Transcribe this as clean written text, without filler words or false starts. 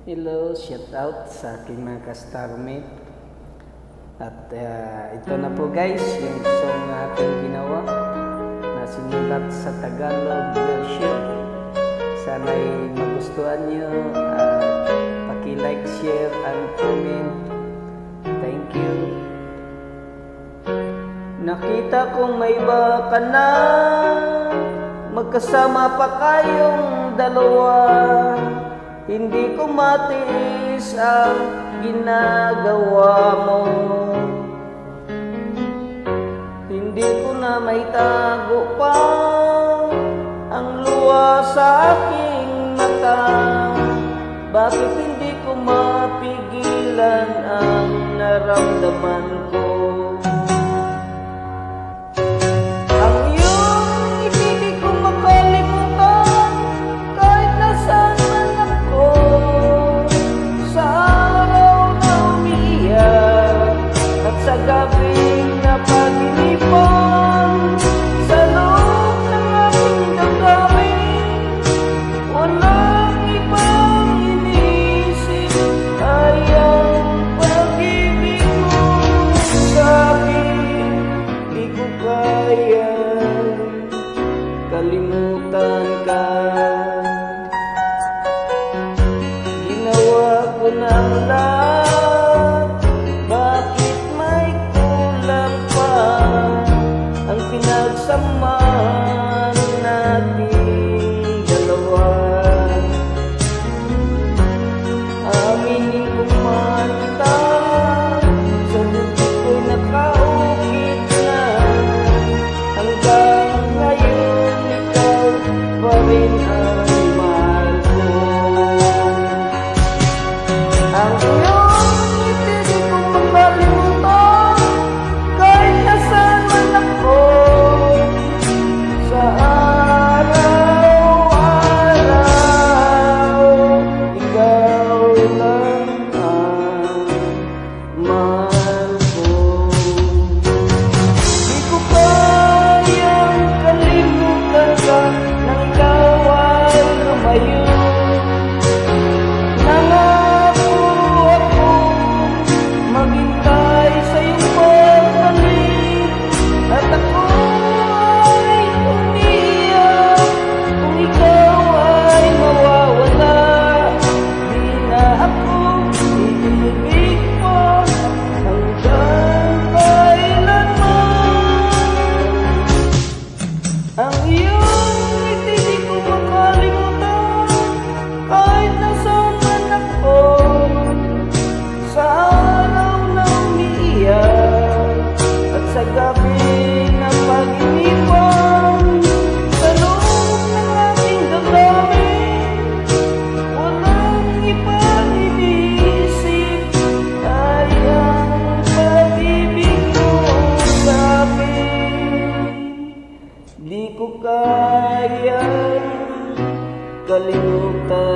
Hello, shout out sa aking mga ka-starmate. At ito na po guys, yung song na ating ginawa na sinulat sa Tagalog version. Sana'y magustuhan nyo at paki-like, share, and comment. Thank you. Nakita kong may iba ka na, magkasama pa kayong dalawa. Hindi ko matiis ang ginagawa mo. Hindi ko na maitago pa ang luha sa aking mata. Bakit hindi ko mapigilan ang naramdaman ko? Kalimutan ka. Ginawa ko ng lahat, bakit may kulang pa? Ang pinagsamahan nating dalawa. Aminin ko man kita, sa dibdib ko'y nakaukit na. Hanggang ngayon pa rin ang mahal ko. Ang iyong ngiti di ko makalimutan, kahit nasaan man ako. Sa araw-araw, ikaw lang ang mahal ko. Di ko kayang kalimutan ka nang ikaw ay lumayo. Nangako ako maghintay sa iyong pagbalik, at ako ay umiiyak kung ikaw ay mawawala. Di na ako iibig pa hanggang kailanman. Ang iyong ngiti di ko makalimutan, kahit nasaan man ako. Sa araw na umiiyak at sa gabi na pag-iniwan, sa loob ng aking damdamin, walang ibang iniisip, ay ang pag-ibig mo sa'kin. Di ko kayang kalimutan.